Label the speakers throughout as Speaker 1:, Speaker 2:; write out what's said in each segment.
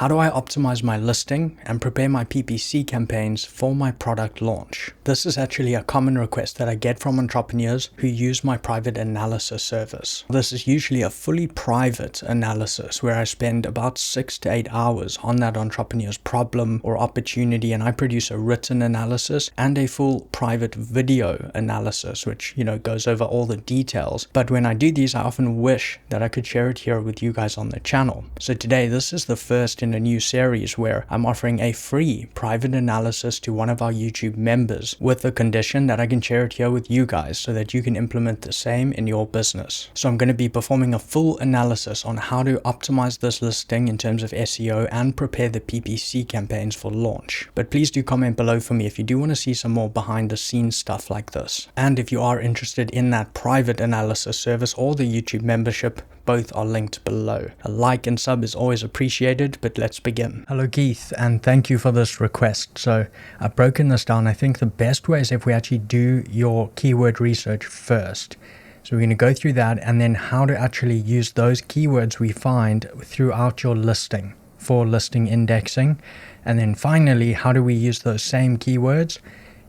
Speaker 1: How do I optimize my listing and prepare my PPC campaigns for my product launch? This is actually a common request that I get from entrepreneurs who use my private analysis service. This is usually a fully private analysis where I spend about 6 to 8 hours on that entrepreneur's problem or opportunity, and I produce a written analysis and a full private video analysis, which, goes over all the details. But when I do these, I often wish that I could share it here with you guys on the channel. So today, this is the first in a new series where I'm offering a free private analysis to one of our YouTube members with the condition that I can share it here with you guys so that you can implement the same in your business. So I'm going to be performing a full analysis on how to optimize this listing in terms of SEO and prepare the PPC campaigns for launch. But please do comment below for me if you do want to see some more behind the scenes stuff like this. And if you are interested in that private analysis service or the YouTube membership, both are linked below. A like and sub is always appreciated, but let's begin. Hello Keith, and thank you for this request. So I've broken this down. I think the best way is if we actually do your keyword research first. So we're going to go through that and then how to actually use those keywords we find throughout your listing for listing indexing. And then finally, how do we use those same keywords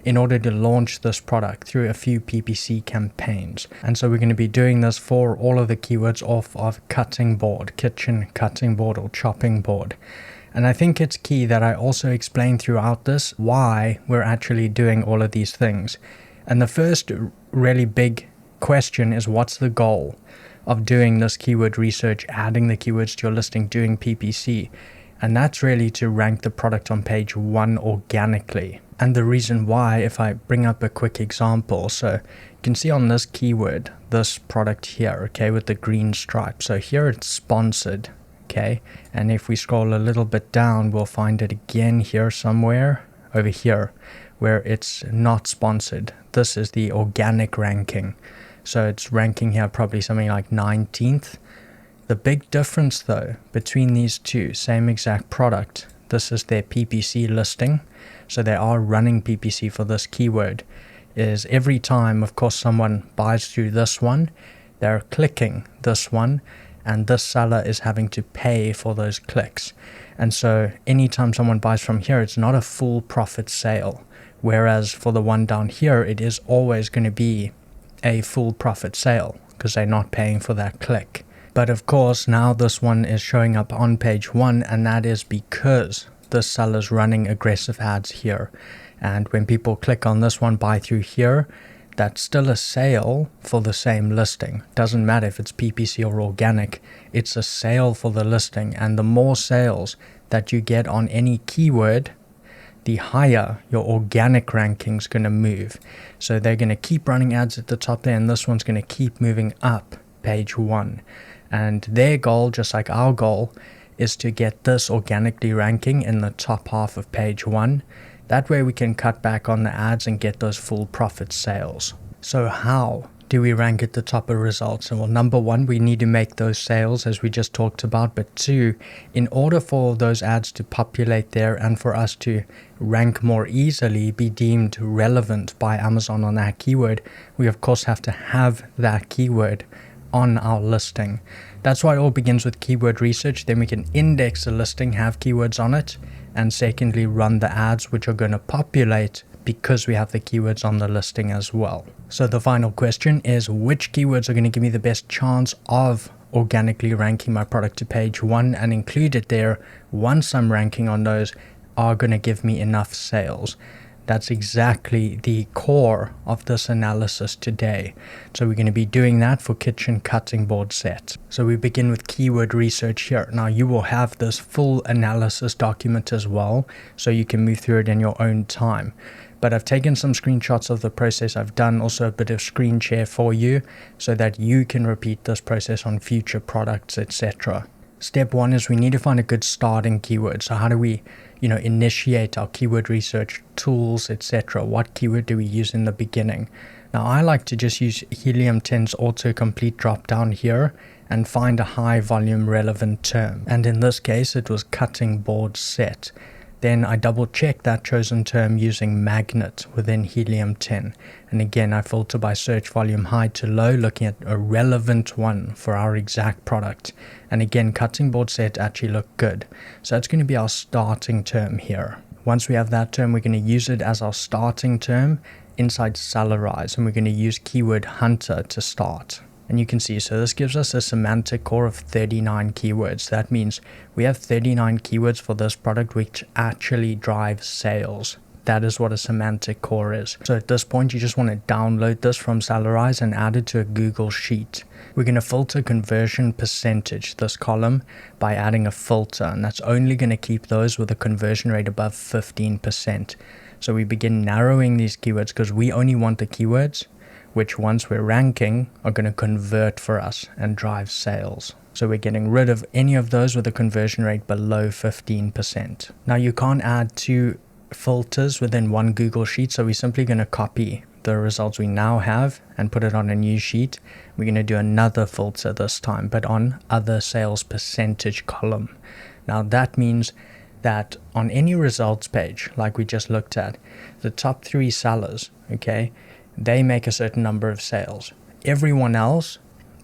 Speaker 1: in order to launch this product through a few PPC campaigns. And so we're going to be doing this for all of the keywords off of cutting board, kitchen cutting board or chopping board. And I think it's key that I also explain throughout this why we're actually doing all of these things. And the first really big question is, what's the goal of doing this keyword research, adding the keywords to your listing, doing PPC? And that's really to rank the product on page 1 organically. And the reason why, if I bring up a quick example, so you can see on this keyword, this product here, okay, with the green stripe. So here it's sponsored, okay. And if we scroll a little bit down, we'll find it again here somewhere over here where it's not sponsored. This is the organic ranking. So it's ranking here probably something like 19th. The big difference though between these two, same exact product, this is their PPC listing, so they are running PPC for this keyword, is every time of course someone buys through this one, they're clicking this one, and this seller is having to pay for those clicks. And so anytime someone buys from here, it's not a full profit sale, whereas for the one down here, it is always going to be a full profit sale because they're not paying for that click. But of course, now this one is showing up on page 1, and that is because the seller's running aggressive ads here. And when people click on this one, buy through here, that's still a sale for the same listing. Doesn't matter if it's PPC or organic, it's a sale for the listing. And the more sales that you get on any keyword, the higher your organic ranking is going to move. So they're going to keep running ads at the top there, and this one's going to keep moving up page 1. And their goal, just like our goal, is to get this organically ranking in the top half of page 1. That way we can cut back on the ads and get those full profit sales. So how do we rank at the top of results? And well, number 1, we need to make those sales as we just talked about. But 2, in order for those ads to populate there and for us to rank more easily, be deemed relevant by Amazon on that keyword, we of course have to have that keyword on our listing. That's why it all begins with keyword research. Then we can index the listing, have keywords on it, and secondly run the ads which are going to populate because we have the keywords on the listing as well. So the final question is, which keywords are going to give me the best chance of organically ranking my product to page 1, and included there, once I'm ranking on those, are going to give me enough sales? That's exactly the core of this analysis today. So we're going to be doing that for kitchen cutting board set. So we begin with keyword research here. Now you will have this full analysis document as well, so you can move through it in your own time. But I've taken some screenshots of the process. I've done also a bit of screen share for you so that you can repeat this process on future products, etc. Step 1 is we need to find a good starting keyword. So how do we initiate our keyword research tools, etc. What keyword do we use in the beginning? Now I like to just use Helium 10's autocomplete drop down here and find a high volume relevant term. And in this case, it was cutting board set. Then I double check that chosen term using magnet within Helium 10. And again, I filter by search volume high to low, looking at a relevant one for our exact product. And again, cutting board set actually look good. So that's going to be our starting term here. Once we have that term, we're going to use it as our starting term inside Salarize, and we're going to use keyword hunter to start. And you can see, so this gives us a semantic core of 39 keywords. That means we have 39 keywords for this product which actually drive sales. That is what a semantic core is. So at this point, you just want to download this from Salarize and add it to a Google Sheet. We're going to filter conversion percentage, this column, by adding a filter, and that's only going to keep those with a conversion rate above 15%. So we begin narrowing these keywords because we only want the keywords which once we're ranking are going to convert for us and drive sales. So we're getting rid of any of those with a conversion rate below 15%. Now you can't add two filters within one Google Sheet, so we're simply going to copy the results we now have and put it on a new sheet. We're going to do another filter this time, but on other sales percentage column. Now that means that on any results page, like we just looked at, the top 3 sellers, okay, they make a certain number of sales. Everyone else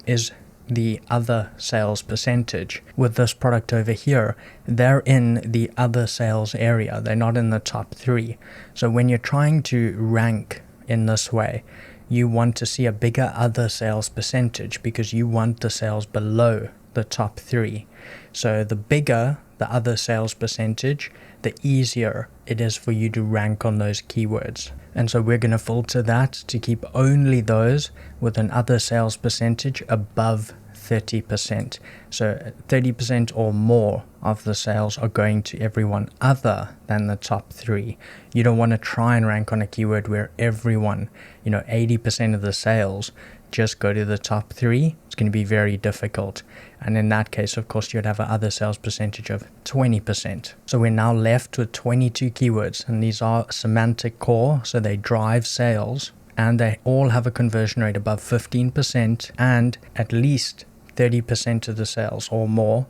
Speaker 1: is the other sales percentage. With this product over here, they're in the other sales area. They're not in the top 3. So when you're trying to rank in this way, you want to see a bigger other sales percentage because you want the sales below the top 3. So the bigger the other sales percentage, the easier it is for you to rank on those keywords. And so we're going to filter that to keep only those with an other sales percentage above 30%. So 30% or more of the sales are going to everyone other than the top 3. You don't want to try and rank on a keyword where everyone, 80% of the sales just go to the top 3. It's going to be very difficult. And in that case, of course, you'd have an other sales percentage of 20%. So we're now left with 22 keywords, and these are semantic core, so they drive sales, and they all have a conversion rate above 15%, and at least 30% of the sales or more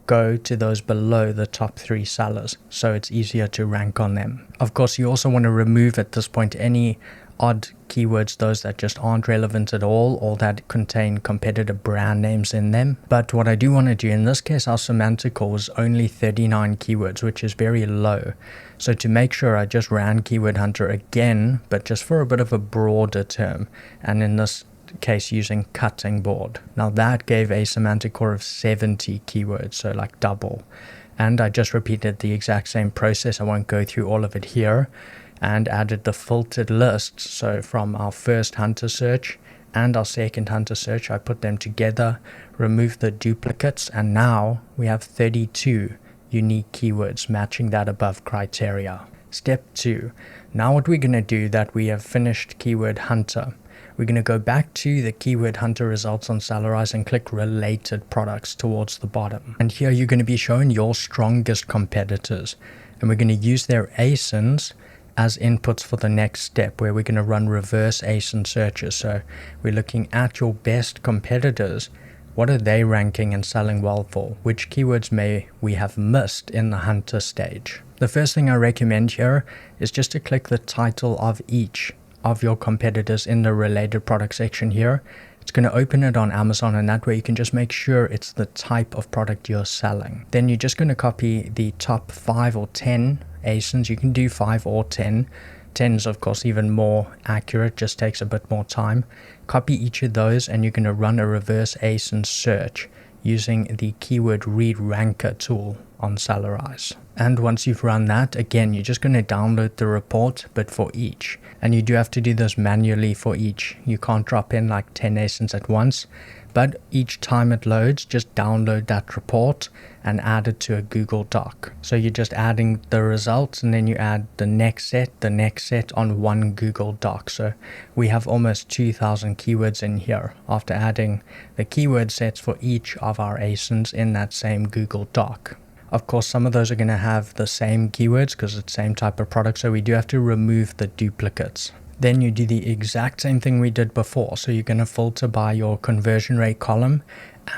Speaker 1: go to those below the top 3 sellers, so it's easier to rank on them. Of course, you also want to remove at this point any odd keywords, those that just aren't relevant at all or that contain competitor brand names in them. But what I do want to do, in this case, our semantic core was only 39 keywords, which is very low. So to make sure, I just ran Keyword Hunter again, but just for a bit of a broader term, and in this case using cutting board. Now that gave a semantic core of 70 keywords, so like double. And I just repeated the exact same process. I won't go through all of it here, and added the filtered lists. So from our first hunter search and our second hunter search, I put them together, removed the duplicates, and now we have 32 unique keywords matching that above criteria. Step 2. Now what we're going to do, that we have finished Keyword Hunter, we're going to go back to the Keyword Hunter results on Salarize and click Related Products towards the bottom. And here you're going to be shown your strongest competitors. And we're going to use their ASINs as inputs for the next step, where we're going to run reverse ASIN searches. So we're looking at your best competitors. What are they ranking and selling well for? Which keywords may we have missed in the hunter stage? The first thing I recommend here is just to click the title of each of your competitors in the related product section here. It's going to open it on Amazon, and that way you can just make sure it's the type of product you're selling. Then you're just going to copy the top 5 or 10 ASINs. You can do 5 or 10. 10 is of course even more accurate, just takes a bit more time. Copy each of those, and you're going to run a reverse ASIN search using the keyword read ranker tool on Salarize. And once you've run that, again, you're just going to download the report, but for each. And you do have to do this manually for each. You can't drop in like 10 ASINs at once, but each time it loads, just download that report and add it to a Google Doc. So you're just adding the results, and then you add the next set on one Google Doc. So we have almost 2,000 keywords in here after adding the keyword sets for each of our ASINs in that same Google Doc. Of course, some of those are going to have the same keywords because it's the same type of product, so we do have to remove the duplicates. Then you do the exact same thing we did before. So you're going to filter by your conversion rate column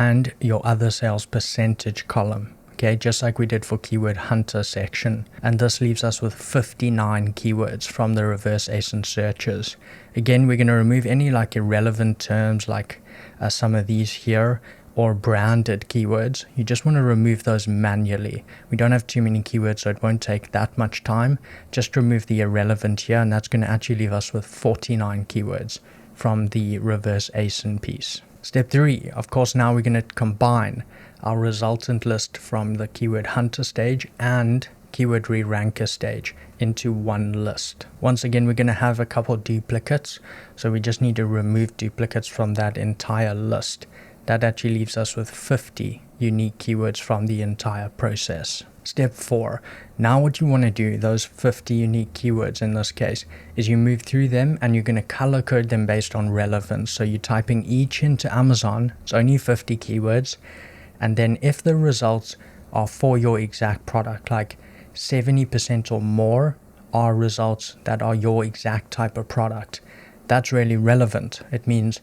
Speaker 1: and your other sales percentage column. Okay, okay, just like we did for keyword hunter section. And this leaves us with 59 keywords from the reverse ASIN searches. Again, we're going to remove any like irrelevant terms like some of these here, or branded keywords. You just want to remove those manually. We don't have too many keywords, so it won't take that much time. Just remove the irrelevant here, and that's going to actually leave us with 49 keywords from the reverse ASIN piece. Step 3, of course, now we're going to combine our resultant list from the keyword hunter stage and keyword re-ranker stage into one list. Once again, we're going to have a couple duplicates, so we just need to remove duplicates from that entire list. That actually leaves us with 50 unique keywords from the entire process. Step 4. Now what you want to do, those 50 unique keywords in this case, is you move through them and you're going to color code them based on relevance. So you're typing each into Amazon. It's only 50 keywords. And then if the results are for your exact product, like 70% or more are results that are your exact type of product, that's really relevant. It means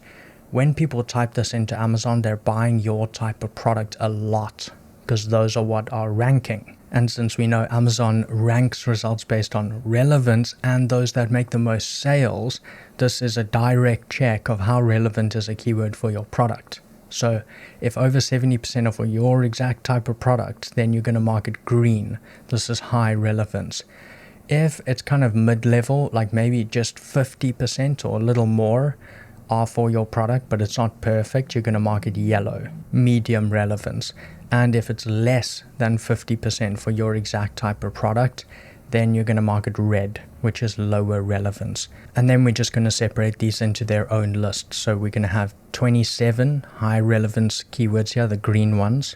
Speaker 1: when people type this into Amazon, they're buying your type of product a lot because those are what are ranking. And since we know Amazon ranks results based on relevance and those that make the most sales, this is a direct check of how relevant is a keyword for your product. So if over 70% are for your exact type of product, then you're going to mark it green. This is high relevance. If it's kind of mid-level, like maybe just 50% or a little more are for your product, but it's not perfect, you're going to mark it yellow, medium relevance. And if it's less than 50% for your exact type of product, then you're going to mark it red, which is lower relevance. And then we're just going to separate these into their own list. So we're going to have 27 high relevance keywords here, the green ones,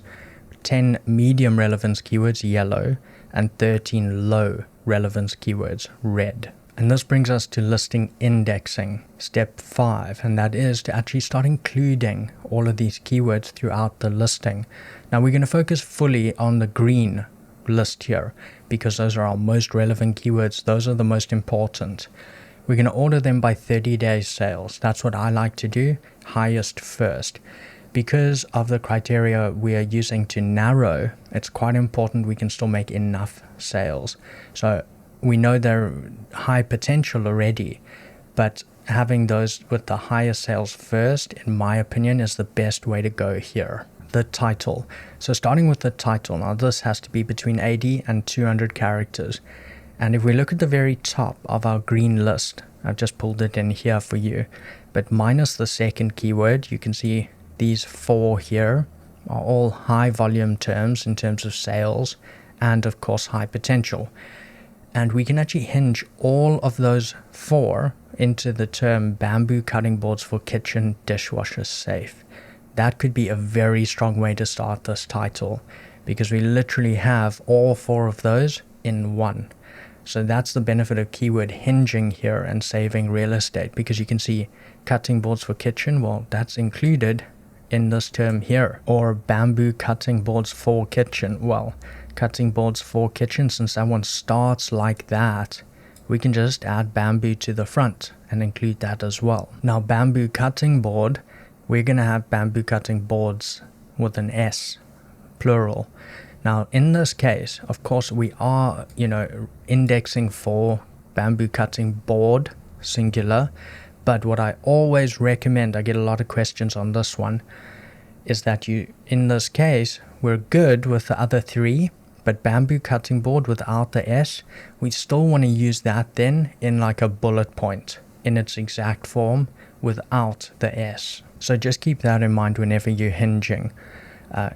Speaker 1: 10 medium relevance keywords, yellow, and 13 low relevance keywords, red. And this brings us to listing indexing, step 5, and that is to actually start including all of these keywords throughout the listing. Now we're going to focus fully on the green list here because those are our most relevant keywords. Those are the most important. We're going to order them by 30 days sales. That's what I like to do, highest first. Because of the criteria we are using to narrow, it's quite important we can still make enough sales. So we know they're high potential already, but having those with the highest sales first, in my opinion, is the best way to go here. The title. So starting with the title, now this has to be between 80 and 200 characters. And if we look at the very top of our green list, I've just pulled it in here for you, but minus the second keyword, you can see these 4 here are all high volume terms in terms of sales and of course high potential. And we can actually hinge all of those 4 into the term bamboo cutting boards for kitchen dishwasher safe. That could be a very strong way to start this title because we literally have all 4 of those in one. So that's the benefit of keyword hinging here and saving real estate, because you can see cutting boards for kitchen, well, that's included in this term here. Or bamboo cutting boards for kitchen, well, cutting boards for kitchen, since that one starts like that, we can just add bamboo to the front and include that as well. Now bamboo cutting board, we're going to have bamboo cutting boards with an S, plural. Now in this case, of course, we are, indexing for bamboo cutting board, singular, but what I always recommend, I get a lot of questions on this one, is that in this case, we're good with the other 3, but bamboo cutting board without the S, we still want to use that then in like a bullet point in its exact form without the S. So just keep that in mind whenever you're hinging.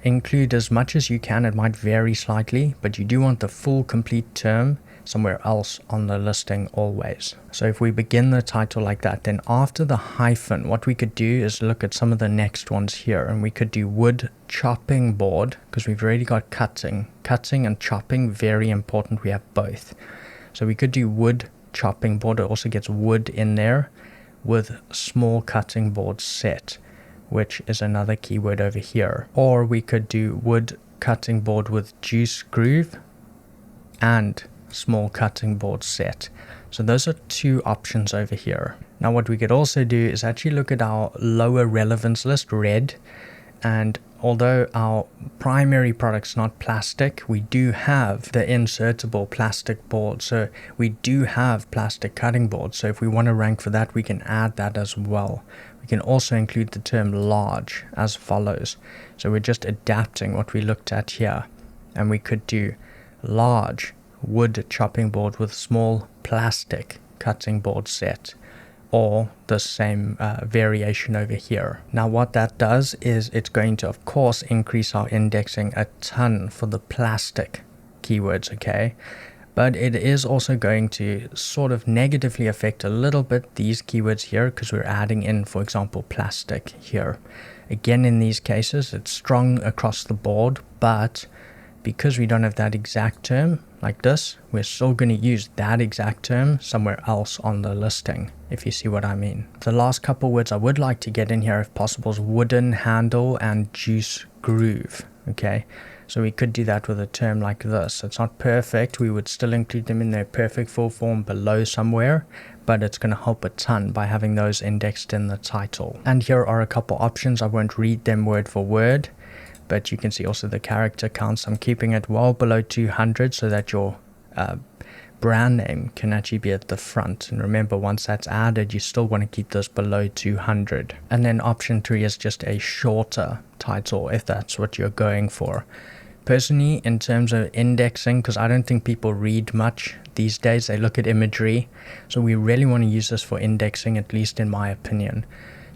Speaker 1: Include as much as you can. It might vary slightly, but you do want the full complete term somewhere else on the listing always. So if we begin the title like that, then after the hyphen, what we could do is look at some of the next ones here, and we could do wood chopping board, because we've already got cutting and chopping, very important, we have both. So we could do wood chopping board. It also gets wood in there, with small cutting board set, which is another keyword over here. Or we could do wood cutting board with juice groove and small cutting board set. So those are 2 options over here. Now what we could also do is actually look at our lower relevance list, red, and although our primary product's not plastic, we do have the insertable plastic board. So we do have plastic cutting boards. So if we want to rank for that, we can add that as well. We can also include the term large as follows. So we're just adapting what we looked at here. And we could do large wood chopping board with small plastic cutting board set, or the same variation over here. Now what that does is it's going to of course increase our indexing a ton for the plastic keywords, okay? But it is also going to sort of negatively affect a little bit these keywords here, because we're adding in, for example, plastic here. Again, in these cases it's strong across the board, but because we don't have that exact term like this, we're still going to use that exact term somewhere else on the listing, if you see what I mean. The last couple words I would like to get in here if possible is wooden handle and juice groove, okay? So we could do that with a term like this. It's not perfect, we would still include them in their perfect full form below somewhere, but it's going to help a ton by having those indexed in the title. And here are a couple options. I won't read them word for word, but you can see also the character counts. I'm keeping it well below 200 so that your brand name can actually be at the front. And remember, once that's added, you still want to keep this below 200. And then option 3 is just a shorter title if that's what you're going for. Personally, in terms of indexing, because I don't think people read much these days, they look at imagery. So we really want to use this for indexing, at least in my opinion.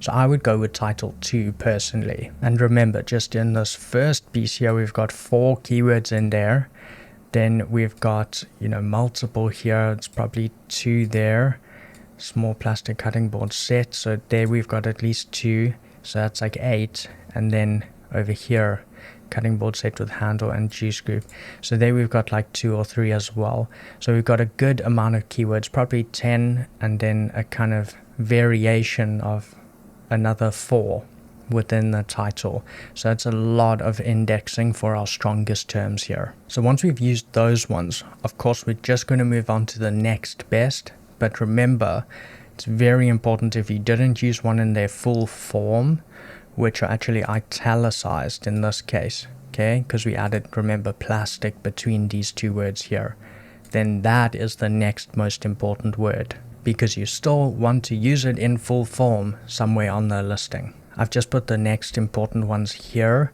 Speaker 1: So I would go with title 2 personally. And remember, just in this first piece here, we've got 4 keywords in there. Then we've got, multiple here. It's probably 2 there. Small plastic cutting board set. So there we've got at least 2. So that's like 8. And then over here, cutting board set with handle and juice groove. So there we've got like 2 or 3 as well. So we've got a good amount of keywords, probably 10, and then a kind of variation of another 4 within the title. So it's a lot of indexing for our strongest terms here. So once we've used those ones, of course we're just going to move on to the next best. But remember, it's very important if you didn't use one in their full form, which are actually italicized in this case, okay, because we added, remember, plastic between these 2 words here, then that is the next most important word, because you still want to use it in full form somewhere on the listing. I've just put the next important ones here.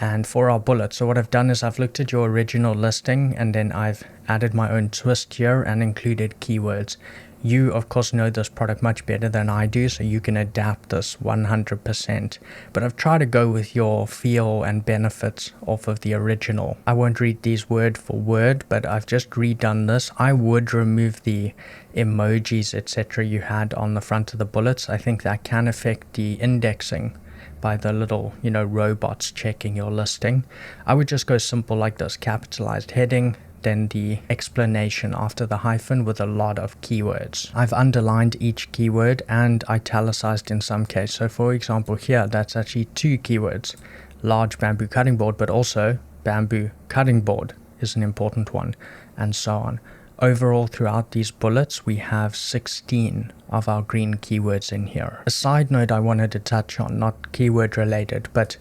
Speaker 1: And for our bullets, so what I've done is I've looked at your original listing and then I've added my own twist here and included keywords. You, of course, know this product much better than I do, so you can adapt this 100%. But I've tried to go with your feel and benefits off of the original. I won't read these word for word, but I've just redone this. I would remove the emojis, etc. you had on the front of the bullets. I think that can affect the indexing by the little, robots checking your listing. I would just go simple like this, capitalized heading, then the explanation after the hyphen with a lot of keywords. I've underlined each keyword and italicized in some case. So for example here, that's actually 2 keywords. Large bamboo cutting board, but also bamboo cutting board is an important one, and so on. Overall, throughout these bullets, we have 16 of our green keywords in here. A side note I wanted to touch on, not keyword related, but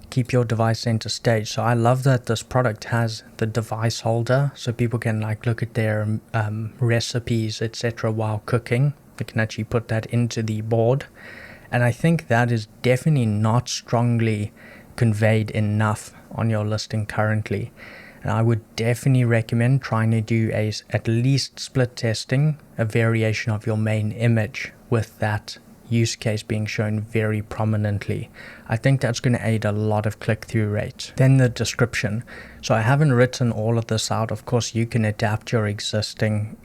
Speaker 1: keep your device center stage. So I love that this product has the device holder, so people can look at their recipes, etc. while cooking. They can actually put that into the board, and I think that is definitely not strongly conveyed enough on your listing currently. And I would definitely recommend trying to do at least split testing, a variation of your main image with that use case being shown very prominently. I think that's going to aid a lot of click-through rate. Then the description. So I haven't written all of this out. Of course, you can adapt your existing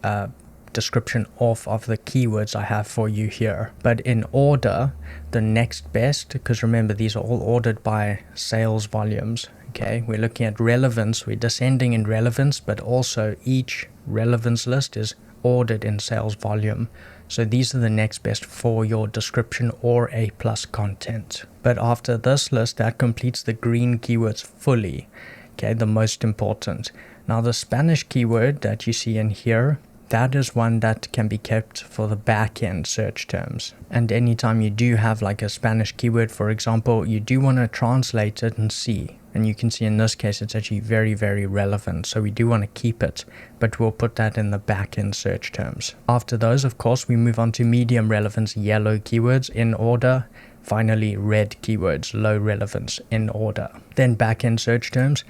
Speaker 1: description off of the keywords I have for you here. But in order, the next best, because remember, these are all ordered by sales volumes. Okay, we're looking at relevance. We're descending in relevance, but also each relevance list is ordered in sales volume. So these are the next best for your description or A+ content. But after this list, that completes the green keywords fully. Okay, the most important. Now the Spanish keyword that you see in here, that is one that can be kept for the back-end search terms. And anytime you do have like a Spanish keyword, for example, you do want to translate it and see. And you can see in this case, it's actually very, very relevant. So we do want to keep it, but we'll put that in the back-end search terms. After those, of course, we move on to medium relevance yellow keywords in order. Finally, red keywords, low relevance in order. Then back-end search terms.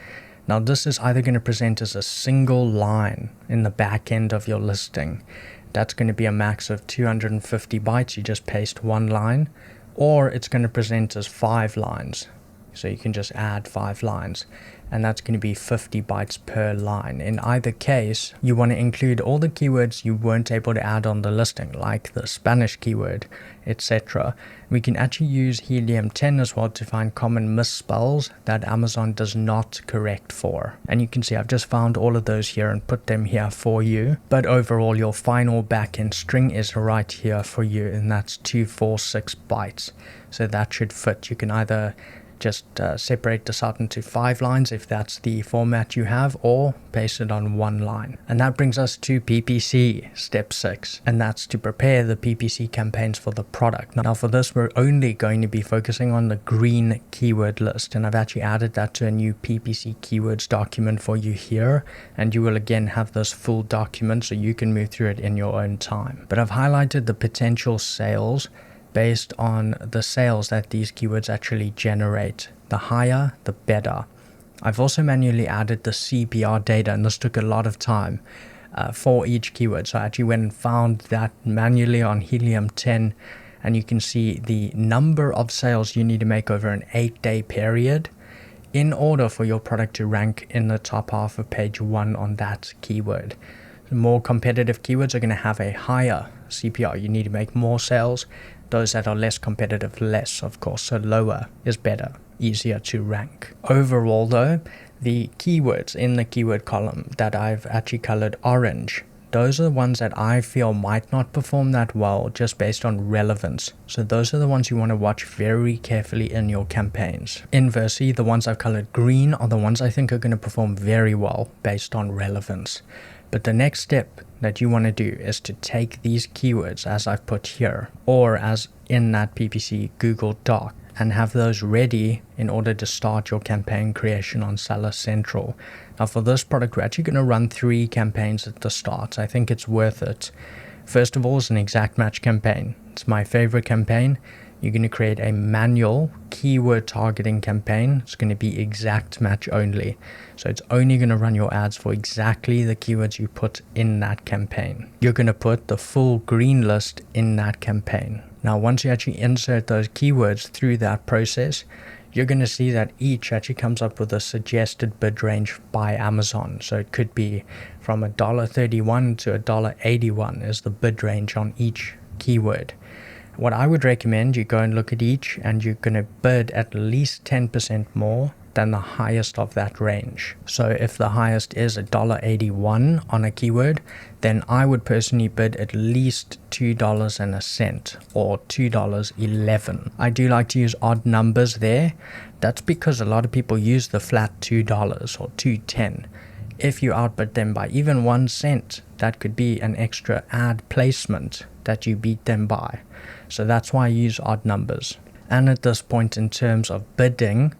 Speaker 1: Now this is either going to present as a single line in the back end of your listing. That's going to be a max of 250 bytes. You just paste one line, or it's going to present as 5 lines. So you can just add 5 lines, and that's going to be 50 bytes per line. In either case, you want to include all the keywords you weren't able to add on the listing, like the Spanish keyword, etc. We can actually use Helium 10 as well to find common misspells that Amazon does not correct for. And you can see I've just found all of those here and put them here for you. But overall, your final backend string is right here for you, and that's 246 bytes. So that should fit. You can either just separate this out into 5 lines if that's the format you have, or paste it on 1 line. And that brings us to PPC, step 6, and that's to prepare the PPC campaigns for the product. Now for this, we're only going to be focusing on the green keyword list, and I've actually added that to a new PPC keywords document for you here, and you will again have this full document so you can move through it in your own time. But I've highlighted the potential sales based on the sales that these keywords actually generate. The higher, the better. I've also manually added the CPR data, and this took a lot of time for each keyword. So I actually went and found that manually on Helium 10, and you can see the number of sales you need to make over an 8-day period in order for your product to rank in the top half of page 1 on that keyword. More competitive keywords are going to have a higher CPR. You need to make more sales. Those that are less competitive, less, of course. So lower is better, easier to rank. Overall though, the keywords in the keyword column that I've actually colored orange, those are the ones that I feel might not perform that well just based on relevance. So those are the ones you want to watch very carefully in your campaigns. Inversely, the ones I've colored green are the ones I think are going to perform very well based on relevance. But the next step that you want to do is to take these keywords as I've put here, or as in that PPC Google Doc, and have those ready in order to start your campaign creation on Seller Central. Now for this product, we're actually going to run 3 campaigns at the start. I think it's worth it. First of all is an exact match campaign. It's my favorite campaign. You're going to create a manual keyword targeting campaign. It's going to be exact match only. So it's only going to run your ads for exactly the keywords you put in that campaign. You're going to put the full green list in that campaign. Now, once you actually insert those keywords through that process, you're going to see that each actually comes up with a suggested bid range by Amazon. So it could be from $1.31 to $1.81 is the bid range on each keyword. What I would recommend, you go and look at each, and you're going to bid at least 10% more than the highest of that range. So if the highest is $1.81 on a keyword, then I would personally bid at least $2.01 or $2.11. I do like to use odd numbers there. That's because a lot of people use the flat $2 or $2.10. If you outbid them by even 1 cent, that could be an extra ad placement that you beat them by. So that's why I use odd numbers. And at this point, in terms of bidding,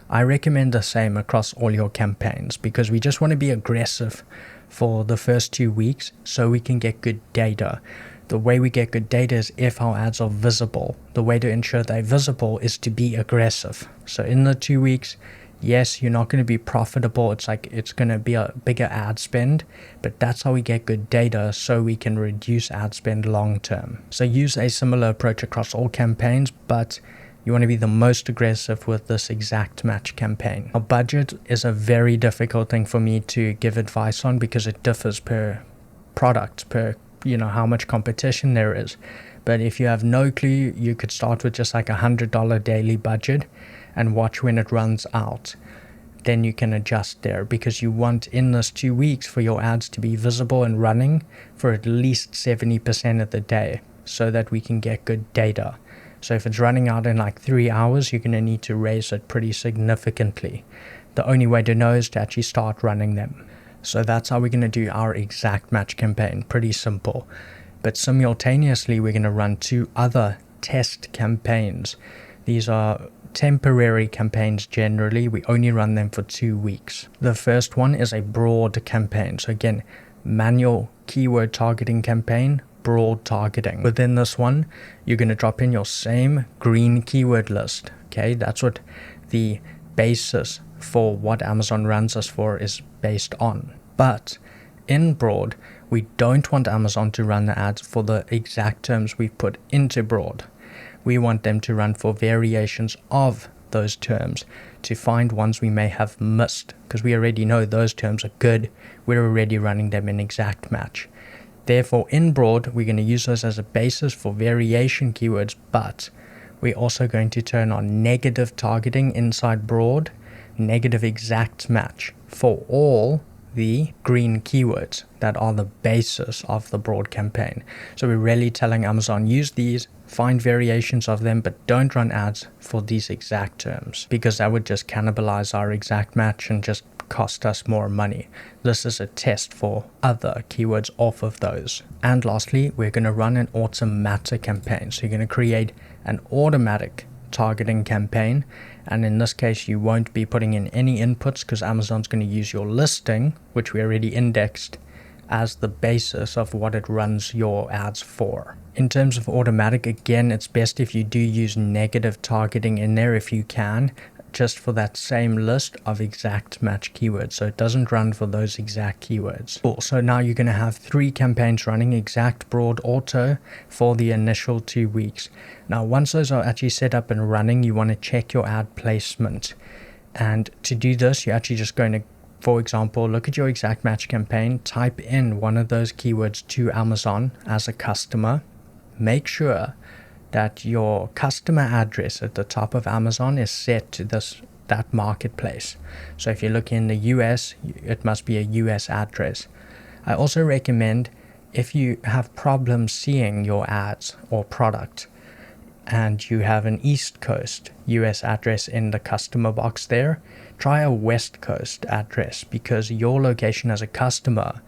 Speaker 1: I recommend the same across all your campaigns, because we just want to be aggressive for the first 2 weeks so we can get good data. The way we get good data is if our ads are visible. The way to ensure they're visible is to be aggressive. So in the 2 weeks, yes, you're not going to be profitable. It's going to be a bigger ad spend, but that's how we get good data so we can reduce ad spend long term. So use a similar approach across all campaigns, but you want to be the most aggressive with this exact match campaign. A budget is a very difficult thing for me to give advice on because it differs per product, per how much competition there is. But if you have no clue, you could start with just like $100 daily budget and watch when it runs out. Then you can adjust there, because you want in this 2 weeks for your ads to be visible and running for at least 70% of the day so that we can get good data. So if it's running out in like 3 hours, you're going to need to raise it pretty significantly. The only way to know is to actually start running them. So that's how we're going to do our exact match campaign. Pretty simple. But simultaneously, we're going to run 2 other test campaigns. These are temporary campaigns generally. We only run them for 2 weeks. The first one is a broad campaign. So again, manual keyword targeting campaign, broad targeting. Within this one, you're going to drop in your same green keyword list. Okay, that's what the basis for what Amazon runs us for is based on. But in broad, we don't want Amazon to run the ads for the exact terms we've put into broad. We want them to run for variations of those terms to find ones we may have missed, because we already know those terms are good. We're already running them in exact match. Therefore, in broad, we're going to use those as a basis for variation keywords, but we're also going to turn on negative targeting inside broad, negative exact match for all the green keywords that are the basis of the broad campaign. So we're really telling Amazon, use these, find variations of them, but don't run ads for these exact terms, because that would just cannibalize our exact match and just cost us more money. This is a test for other keywords off of those. And lastly, we're going to run an automatic campaign. So you're going to create an automatic targeting campaign, and in this case you won't be putting in any inputs, because Amazon's going to use your listing, which we already indexed, as the basis of what it runs your ads for. In terms of automatic, again, it's best if you do use negative targeting in there if you can, just for that same list of exact match keywords, so it doesn't run for those exact keywords. Cool. So now you're going to have 3 campaigns running, exact, broad, auto, for the initial 2 weeks. Now once those are actually set up and running, you want to check your ad placement, and to do this you're actually just going to, for example, look at your exact match campaign, type in one of those keywords to Amazon as a customer, make sure that your customer address at the top of Amazon is set to that marketplace. So if you look in the US, it must be a US address. I also recommend, if you have problems seeing your ads or product and you have an East Coast US address in the customer box there, try a West Coast address, because your location as a customer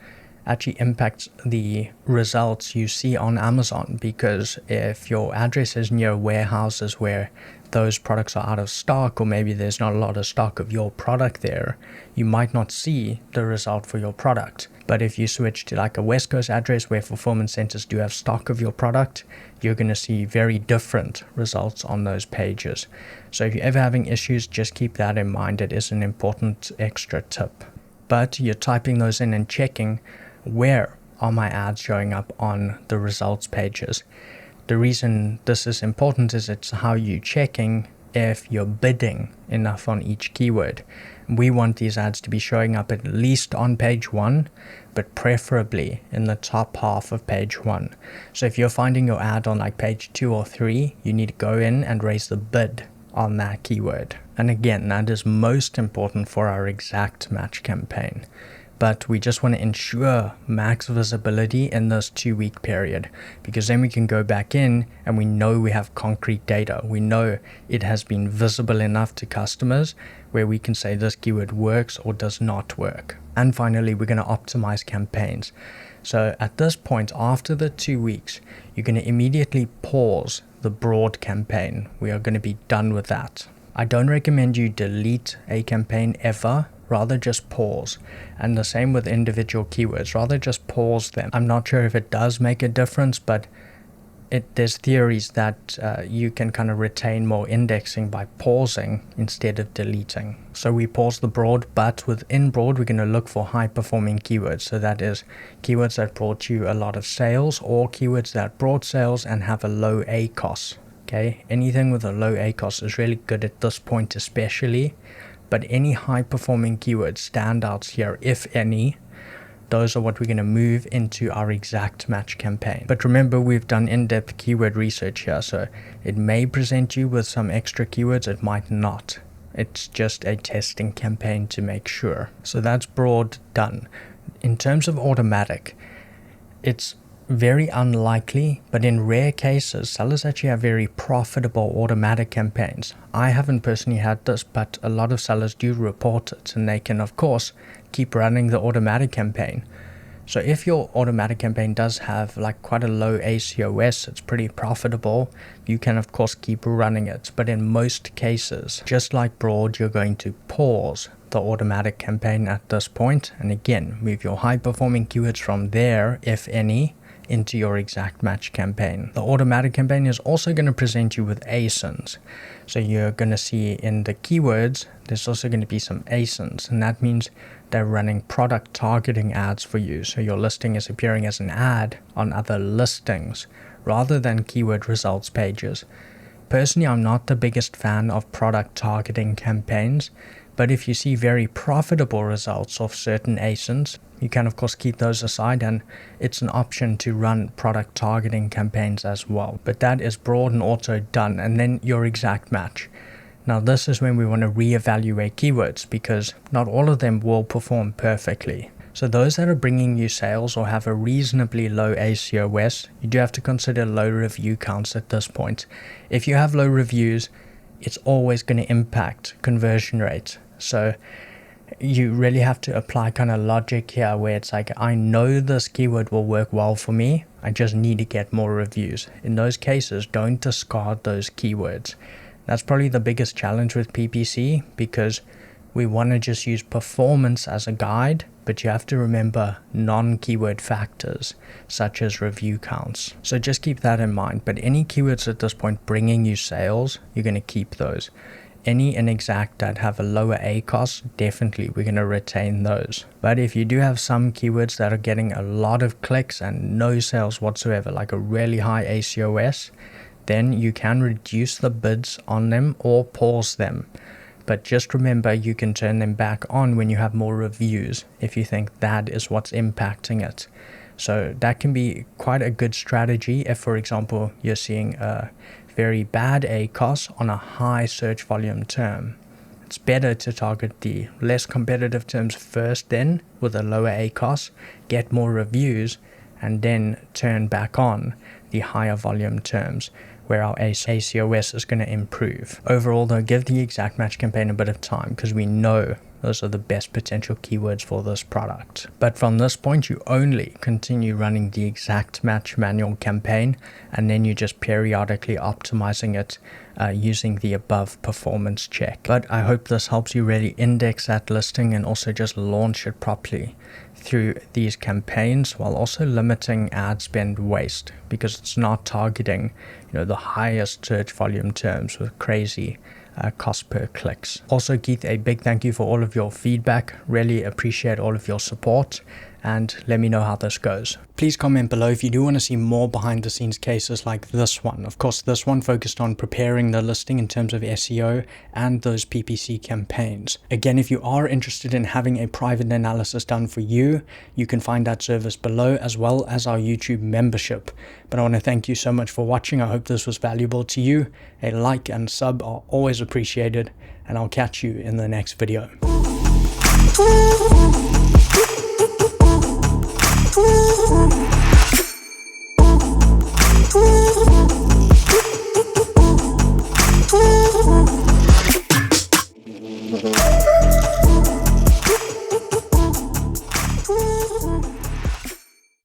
Speaker 1: actually impacts the results you see on Amazon. Because if your address is near warehouses where those products are out of stock, or maybe there's not a lot of stock of your product there, you might not see the result for your product. But if you switch to like a West Coast address where fulfillment centers do have stock of your product, you're going to see very different results on those pages. So if you're ever having issues, just keep that in mind. It is an important extra tip. But you're typing those in and checking, where are my ads showing up on the results pages. The reason this is important is it's how you're checking if you're bidding enough on each keyword. We want these ads to be showing up at least on page 1, but preferably in the top half of page 1. So if you're finding your ad on like page 2 or 3, you need to go in and raise the bid on that keyword. And again, that is most important for our exact match campaign. But we just want to ensure max visibility in this 2-week period, because then we can go back in and we know we have concrete data. We know it has been visible enough to customers where we can say this keyword works or does not work. And finally, we're going to optimize campaigns. So at this point, after the 2 weeks, you're going to immediately pause the broad campaign. We are going to be done with that. I don't recommend you delete a campaign ever. Rather just pause. And the same with individual keywords, rather just pause them. I'm not sure if it does make a difference, but there's theories that you can kind of retain more indexing by pausing instead of deleting. So we pause the broad, but within broad we're going to look for high performing keywords. So that is keywords that brought you a lot of sales, or keywords that brought sales and have a low ACOS. Okay, anything with a low ACOS is really good at this point especially. But any high performing keywords, standouts here, if any, those are what we're going to move into our exact match campaign. But remember, we've done in-depth keyword research here, so it may present you with some extra keywords, it might not. It's just a testing campaign to make sure. So that's broad done. In terms of automatic, it's very unlikely, but in rare cases, sellers actually have very profitable automatic campaigns. I haven't personally had this, but a lot of sellers do report it, and they can, of course, keep running the automatic campaign. So if your automatic campaign does have like quite a low ACOS, it's pretty profitable, you can of course keep running it. But in most cases, just like broad, you're going to pause the automatic campaign at this point, and again, move your high performing keywords from there, if any, into your exact match campaign. The automatic campaign is also going to present you with ASINs. So you're going to see in the keywords, there's also going to be some ASINs, and that means they're running product targeting ads for you. So your listing is appearing as an ad on other listings rather than keyword results pages. Personally, I'm not the biggest fan of product targeting campaigns, but if you see very profitable results of certain ASINs, you can of course keep those aside, and it's an option to run product targeting campaigns as well. But that is broad and auto done, and then your exact match. Now this is when we want to reevaluate keywords, because not all of them will perform perfectly. So those that are bringing you sales or have a reasonably low ACOS, you do have to consider low review counts at this point. If you have low reviews, it's always going to impact conversion rate. So you really have to apply kind of logic here, where it's like, I know this keyword will work well for me, I just need to get more reviews. In those cases, don't discard those keywords. That's probably the biggest challenge with PPC, because we want to just use performance as a guide, but you have to remember non-keyword factors such as review counts. So just keep that in mind. But any keywords at this point bringing you sales, you're going to keep those. Any inexact that have a lower ACOS, definitely we're going to retain those. But if you do have some keywords that are getting a lot of clicks and no sales whatsoever, like a really high ACOS, then you can reduce the bids on them or pause them. But just remember, you can turn them back on when you have more reviews if you think that is what's impacting it. So that can be quite a good strategy if, for example, you're seeing a very bad ACOS on a high search volume term. It's better to target the less competitive terms first, then with a lower ACOS, get more reviews, and then turn back on the higher volume terms where our ACOS is going to improve. Overall though, give the exact match campaign a bit of time, because we know those are the best potential keywords for this product. But from this point, you only continue running the exact match manual campaign, and then you're just periodically optimizing it using the above performance check. But I hope this helps you really index that listing and also just launch it properly through these campaigns, while also limiting ad spend waste, because it's not targeting the highest search volume terms with crazy cost per clicks. Also, Keith, a big thank you for all of your feedback. Really appreciate all of your support, and let me know how this goes. Please comment below if you do want to see more behind the scenes cases like this one. Of course, this one focused on preparing the listing in terms of SEO and those PPC campaigns. Again, if you are interested in having a private analysis done for you, you can find that service below, as well as our YouTube membership. But I want to thank you so much for watching. I hope this was valuable to you. A like and sub are always appreciated, and I'll catch you in the next video. Woo!